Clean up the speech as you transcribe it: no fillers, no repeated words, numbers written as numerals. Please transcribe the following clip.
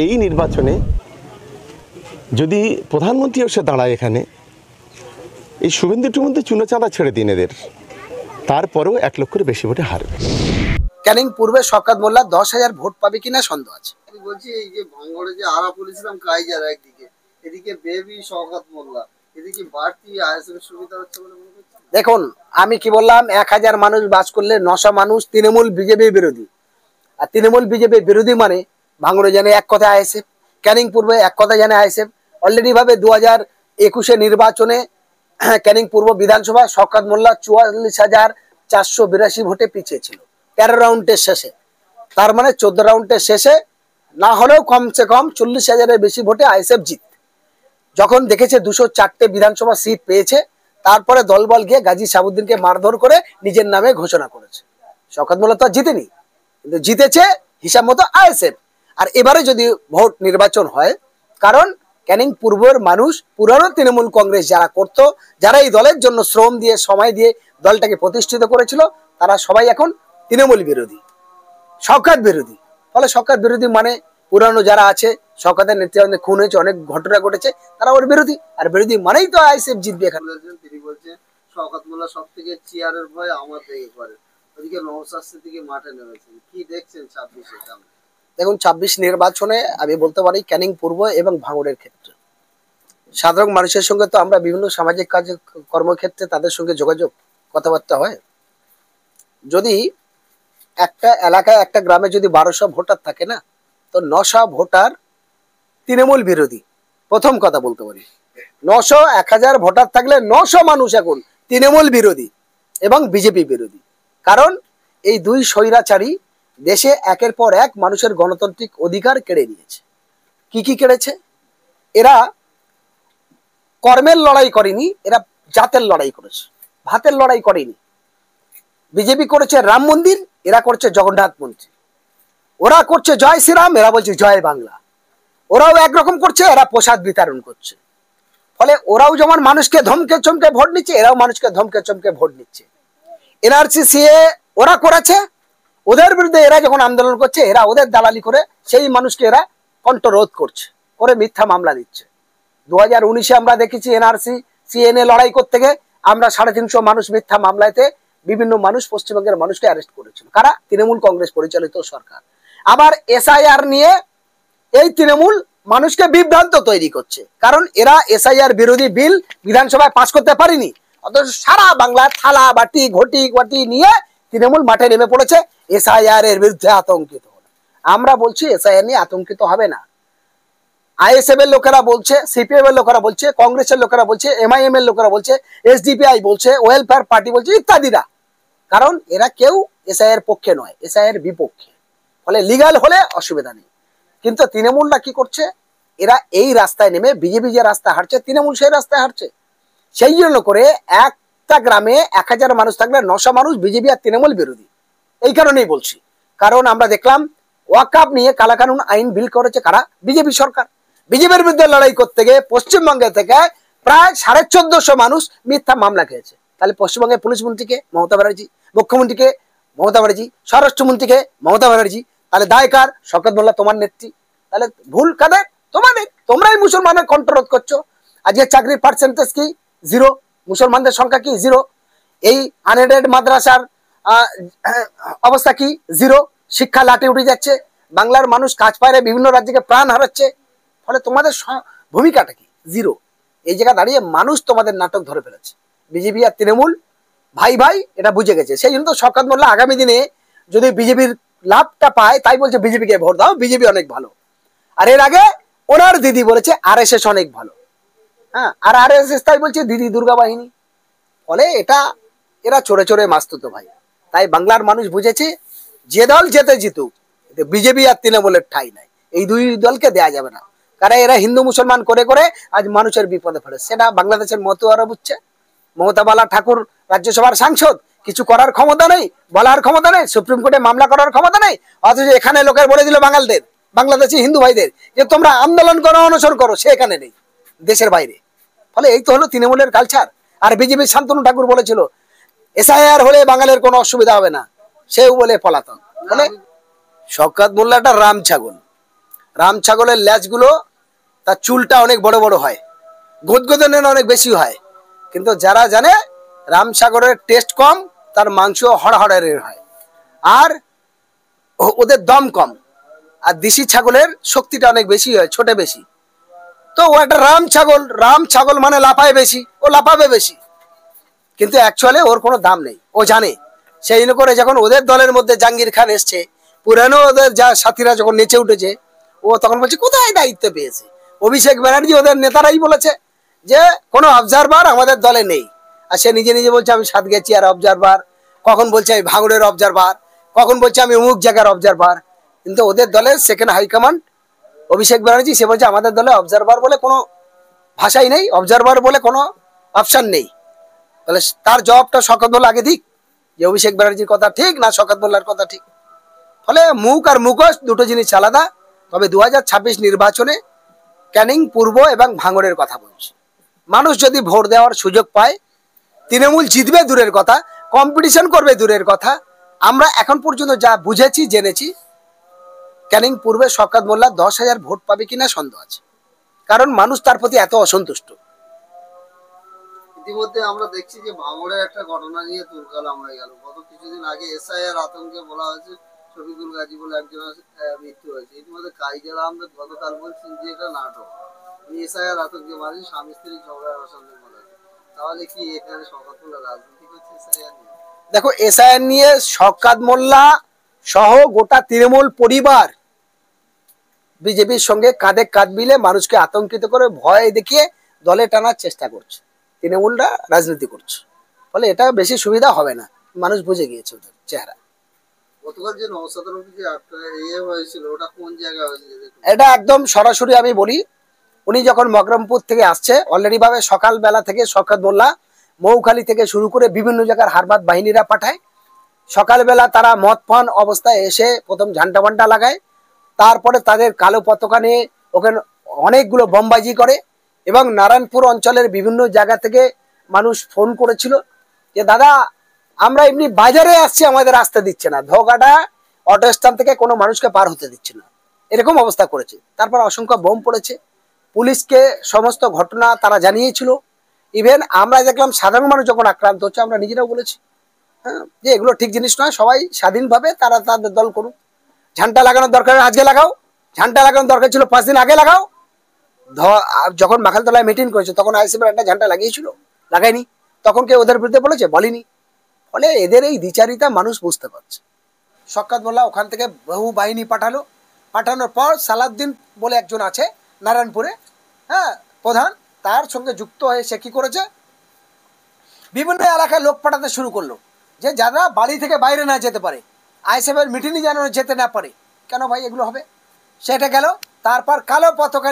এই নির্বাচনে যদি প্রধানমন্ত্রী এসে দাঁড়ায় এখানে, এই শুভেন্দু টুভেন্দু চুনোচাঁদা ছেড়ে দিন এদের, তারপরেও 1 লক্ষের বেশি ভোটে হারবে। ক্যানিং পূর্বে শওকত মোল্লা 10,000 ভোট পাবে কিনা সন্দেহ আছে। আমি বলছি এই যে ভাঙড়ে যে আরাফুল ইসলাম কাইজার একদিকে, এদিকে বেবি শওকত মোল্লা, এদিকে বাড়তি আইএসএফ সুবিধা হচ্ছে বলে মনে করছেন? দেখুন, আমি কি বললাম, 1000 মানুষ বাস করলে 900 মানুষ তৃণমূল বিজেপি বিরোধী। আর তৃণমূল বিজেপি বিরোধী মানে ভাঙড়ে জানে এক কথা আইএসএফ, ক্যানিং পূর্বে এক কথা জানে আইএসএফ। অলরেডি ভাবে 2021 নির্বাচনে ক্যানিং পূর্ব বিধানসভা শওকত মোল্লা 44,482 ভোটে পিছিয়ে ছিল 13 রাউন্ডের শেষে। তার মানে 14 রাউন্ডের শেষে না হলেও কমসে কম 40,000-এর বেশি ভোটে আইএসএফ জিত। যখন দেখেছে 204টে বিধানসভা সিট পেয়েছে, তারপরে দলবল গিয়ে গাজী সাবুদ্দিনকে মারধর করে নিজের নামে ঘোষণা করেছে। শওকত মোল্লা তো জিতেনি, কিন্তু জিতেছে হিসাব মতো আইএসএফ। আর এবারে যদি ভোট নির্বাচন হয়, কারণ ক্যানিং পূর্বের মানুষ পুরানো তৃণমূল কংগ্রেস যারা করত, যারা এই দলের জন্য শ্রম দিয়ে সময় দিয়ে দলটাকে প্রতিষ্ঠিত করেছিল, তারা সবাই এখন তৃণমূল বিরোধী, শওকত বিরোধী। ফলে শওকত বিরোধী মানে পুরানো যারা আছে, শওকতের নেতৃত্বে খুন হয়েছে, অনেক ঘটনা ঘটেছে, তারা ওর বিরোধী। আর বিরোধী মানেই তো আইএসএফ জিতবে এখানে। তিনি বলছেন শওকত মোল্লা সব থেকে চেয়ারের ভয় আমার থেকে করে, ওদিকে নওশাদ সিদ্দিকী মাঠে নেমেছেন। কি দেখছেন 26-এর সামনে? দেখুন, 26 নির্বাচনে আমি বলতে পারি ক্যানিং পূর্ব এবং ভাঙড়ের ক্ষেত্রে সাধারণ মানুষের সঙ্গে তো আমরা বিভিন্ন সামাজিক কাজ কর্মক্ষেত্রে তাদের সঙ্গে যোগাযোগ কথাবার্তা হয়। যদি একটা এলাকায় একটা গ্রামে যদি 1200 ভোটার থাকে না, তো 900 ভোটার তৃণমূল বিরোধী। প্রথম কথা বলতে পারি 900 1000 ভোটার থাকলে 900 মানুষ এখন তৃণমূল বিরোধী এবং বিজেপি বিরোধী। কারণ এই দুই স্বৈরাচারী দেশে একের পর এক মানুষের গণতান্ত্রিক অধিকার কেড়ে নিয়েছে। কি কি কেড়েছে? এরা কর্মের লড়াই করেনি, এরা জাতের লড়াই করেছে, ভাতের লড়াই করেনি। বিজেপি করেছে রাম মন্দির, এরা করছে জগন্নাথ মন্দির। ওরা করছে জয় শ্রীরাম, এরা বলছে জয় বাংলা। ওরাও একরকম করছে, এরা প্রসাদ বিতরণ করছে। ফলে ওরাও যেমন মানুষকে ধমকে চমকে ভোট নিচ্ছে, এরাও মানুষকে ধমকে চমকে ভোট নিচ্ছে। এনআরসি সিএ ওরা করেছে, ওদের বিরুদ্ধে এরা যখন আন্দোলন করছে, এরা ওদের দালালি করে সেই মানুষকে এরা কণ্ঠরোধ করছে, করে মিথ্যা মামলা দিচ্ছে। 2019-এ আমরা দেখেছি এনআরসি সিএনএ লড়াই করতে গিয়ে আমরা 350 মানুষ মিথ্যা মামলাতে বিভিন্ন মানুষ পশ্চিমবঙ্গের মানুষকে অ্যারেস্ট করেছিল। কারা? তৃণমূল কংগ্রেস পরিচালিত সরকার। আবার এসআইআর নিয়ে এই তৃণমূল মানুষকে বিভ্রান্ত তৈরি করছে, কারণ এরা এসআইআর বিরোধী বিল বিধানসভায় পাস করতে পারেনি, অথচ সারা বাংলা থালা বাটি ঘটি ঘটি নিয়ে তৃণমূল মাঠে নেমে পড়েছে এসআইআর এর বিরুদ্ধে আতঙ্কিত। আমরা বলছি এসআইআর নিয়ে আতঙ্কিত হবে না। আইএসএফ এর লোকেরা বলছে, সিপিএম এর লোকেরা বলছে, কংগ্রেসের লোকেরা বলছে, এমআইএম এর লোকেরা বলছে, এসডিপিআই বলছে, ওয়েলফেয়ার পার্টি বলছে, ইত্যাদিরা। কারণ এরা কেউ এসআইআর পক্ষে নয়, এসআইআর বিপক্ষে। ফলে লিগাল হলে অসুবিধা নেই। কিন্তু তৃণমূলরা কি করছে? এরা এই রাস্তায় নেমে বিজেপি যে রাস্তা হাঁটছে, তৃণমূল সেই রাস্তায় হাঁটছে। সেই জন্য করে একটা গ্রামে 1000 মানুষ থাকলে 900 মানুষ বিজেপি আর তৃণমূল বিরোধী। এই কারণেই বলছি, কারণ আমরা দেখলাম ওয়াকআপ নিয়ে কালাকানুন আইন বিল করেছে কারা? বিজেপি সরকার। বিজেপির বিরুদ্ধে লড়াই করতে গিয়ে পশ্চিমবঙ্গে থেকে প্রায় 1450 মানুষ মিথ্যা মামলা খেয়েছে। তাহলে পশ্চিমবঙ্গের পুলিশ মন্ত্রীকে মমতা ব্যানার্জি, মুখ্যমন্ত্রীকে মমতা ব্যানার্জি, স্বরাষ্ট্রমন্ত্রীকে মমতা ব্যানার্জি। তাহলে দায় কার? শওকত মোল্লা তোমার নেত্রী। তাহলে ভুল কাদের? তোমাদের। তোমরাই মুসলমানের কণ্ঠরোধ করছো। আজকে চাকরির পার্সেন্টেজ কি? 0। মুসলমানদের সংখ্যা কি? 0। এই আনএডেড মাদ্রাসার অবস্থা কি? 0। শিক্ষা লাটে উঠে যাচ্ছে, বাংলার মানুষ কাজ পায় বিভিন্ন রাজ্যকে প্রাণ হারাচ্ছে। ফলে তোমাদের ভূমিকাটা কি? 0। এই জায়গা দাঁড়িয়ে মানুষ তোমাদের নাটক ধরে ফেলেছে। বিজেপি আর তৃণমূল ভাই ভাই, এটা বুঝে গেছে। সেই জন্য তো শওকত মোল্লা আগামী দিনে যদি বিজেপির লাভটা পায়, তাই বলছে বিজেপিকে ভোট দাও, বিজেপি অনেক ভালো। আর এর আগে ওনার দিদি বলেছে আরএসএস অনেক ভালো। হ্যাঁ, আর আরএসএস তাই বলছে দিদি দুর্গা বাহিনী। ফলে এটা এরা চোরে চোরে মাস্তুতো ভাই। তাই বাংলার মানুষ বুঝেছে যে দল যেতে জিতুক, বিজেপি আর তৃণমূলের ঠাঁই নাই। এই দুই দলকে দেয়া যাবে না, কারণ এরা হিন্দু মুসলমান করে করে আজ মানুষের বিপদে ফেলে। সেটা বাংলাদেশের মতুয়ারা বুঝছে। মমতা বালা ঠাকুর রাজ্যসভার সাংসদ, কিছু করার ক্ষমতা নেই, বলার ক্ষমতা নেই, সুপ্রিম কোর্টে মামলা করার ক্ষমতা নেই। অথচ এখানে লোকের বলে দিল বাঙালদের, বাংলাদেশি হিন্দু ভাইদের, যে তোমরা আন্দোলন করো, অনশন করো, সে এখানে নেই, দেশের বাইরে। ফলে এই তো হলো তৃণমূলের কালচার। আর বিজেপির শান্তনু ঠাকুর বলেছিল এসআইআর হলে বাঙালির কোনো অসুবিধা হবে না, সেও বলে পলাতক। ফলে শওকত মোল্লাটা রাম ছাগল। রাম ছাগলের ল্যাজগুলো তার চুলটা অনেক বড় বড় হয়, গোদগোদনের অনেক বেশি হয়, কিন্তু যারা জানে রাম ছাগলের টেস্ট কম, তার মাংস হড়হড়ের হয়, আর ওদের দম কম। আর দেশি ছাগলের শক্তিটা অনেক বেশি হয়, ছোটে বেশি। তো ও একটা রাম ছাগল মানে লাফায় বেশি, ও লাফাবে বেশি, কিন্তু অ্যাকচুয়ালি ওর কোনো দাম নেই, ও জানে। সেই জন্য করে যখন ওদের দলের মধ্যে জাহাঙ্গীর খান এসছে, পুরানো ওদের যা সাথীরা যখন নেচে উঠেছে, ও তখন বলছে কোথায় দায়িত্ব পেয়েছে। অভিষেক ব্যানার্জি ওদের নেতারাই বলেছে যে কোনো অবজারভার আমাদের দলে নেই, আর সে নিজে নিজে বলছে আমি সাতগাছিয়ার অবজারভার, কখন বলছে আমি ভাঙড়ের অবজারভার, কখন বলছে আমি অমুক জায়গার অবজারভার। কিন্তু ওদের দলের সেকেন্ড হাইকমান্ড অভিষেক ব্যানার্জি, সে বলছে আমাদের দলে অবজারভার বলে কোনো ভাষাই নেই, অবজারভার বলে কোনো অপশন নেই। তাহলে তার জবাবটা শওকত মোল্লা আগে দিক, যে অভিষেক ব্যানার্জির কথা ঠিক না শওকত মোল্লার কথা ঠিক। ফলে মুখ আর মুখোশ দুটো জিনিস আলাদা। তবে 2026 নির্বাচনে ক্যানিং পূর্ব এবং ভাঙড়ের কথা বলছি, মানুষ যদি ভোট দেওয়ার সুযোগ পায়, তৃণমূল জিতবে দূরের কথা, কম্পিটিশন করবে দূরের কথা। আমরা এখন পর্যন্ত যা বুঝেছি জেনেছি, ক্যানিং পূর্বে শওকত মোল্লা 10,000 ভোট পাবে কিনা সন্দেহ আছে, কারণ মানুষ তার প্রতি এত অসন্তুষ্ট। ইতিমধ্যে আমরা দেখছি যে ভাঙড়ের একটা ঘটনা নিয়ে তুলকালাম হয়ে গেল। গত কিছুদিন আগে এসআইআর আতঙ্কে বলা হয়েছে শফিকুল গাজী বলে একজনের মৃত্যু হয়েছে। ইতিমধ্যে কাইজার আহমেদ গতকাল বলছেন যে এটা নাটক, এসআইআর আতঙ্কে মারি স্বামী স্ত্রী ঝগড়ার অশান্তির মধ্যে। তাহলে কি এখানে শওকত মোল্লা রাজনীতি করছে এসআইআর নিয়ে? দেখো, এসআইআর নিয়ে শওকত মোল্লা সহ গোটা তৃণমূল পরিবার বিজেপির সঙ্গে কাঁধে কাঁধ মিলে মানুষকে আতঙ্কিত করে ভয় দেখিয়ে দলে টানার চেষ্টা করছে, তৃণমূলরা রাজনীতি করছে। ফলে এটা বেশি সুবিধা হবে না, মানুষ বুঝে গিয়েছে ওদের চেহারা। গতকাল যে নওশাদের যে ইয়ে হয়েছিল, ওটা কোন জায়গায় হয়েছিল? এটা একদম সরাসরি আমি বলি, উনি যখন মকরমপুর থেকে আসছে, অলরেডি ভাবে সকালবেলা থেকে শওকত মোল্লা মৌখালি থেকে শুরু করে বিভিন্ন জায়গার হারবাদ বাহিনীরা পাঠায়। সকালবেলা তারা মদ পান অবস্থায় এসে প্রথম ঝান্ডা বান্ডা লাগায়, তারপরে তাদের কালো পতাকা নিয়ে ওখানে অনেকগুলো বোমবাজি করে। এবং নারায়ণপুর অঞ্চলের বিভিন্ন জায়গা থেকে মানুষ ফোন করেছিল যে দাদা আমরা এমনি বাজারে আসছি, আমাদের আসতে দিচ্ছে না, ধোকাটা অটো স্ট্যান্ড থেকে কোনো মানুষকে পার হতে দিচ্ছে না, এরকম অবস্থা করেছে। তারপর অসংখ্য বোম পড়েছে, পুলিশকে সমস্ত ঘটনা তারা জানিয়েছিল। ইভেন আমরা দেখলাম সাধারণ মানুষ যখন আক্রান্ত হচ্ছে, আমরা নিজেরাও বলেছি হ্যাঁ যে এগুলো ঠিক জিনিস নয়, সবাই স্বাধীনভাবে তারা তাদের দল করুক। ঝান্ডা লাগানোর দরকার আজকে লাগাও, ঝান্ডা লাগানোর দরকার ছিল 5 দিন আগে লাগাও। যখন মাখালতলায় মিটিং করেছে তখন আইএসএফের একটা ঝান্ডা লাগিয়েছিল, লাগায়নি, তখন কেউ ওদের বিরুদ্ধে বলেছে? বলেনি। ফলে এদের এই দ্বিচারিতা মানুষ বুঝতে পারছে। শওকত মোল্লা ওখান থেকে বহু বাহিনী পাঠালো, পাঠানোর পর সালাউদ্দিন বলে একজন আছে নারায়ণপুরে, হ্যাঁ প্রধান, তার সঙ্গে যুক্ত হয়ে সে কি করেছে, বিভিন্ন এলাকায় লোক পাঠাতে শুরু করলো যে যারা বাড়ি থেকে বাইরে না যেতে পারে, আইএসএফের মিটিংয়ে যেন যেতে না পারে। কেন ভাই এগুলো হবে? সেটা গেল। তারপর কালো পতাকা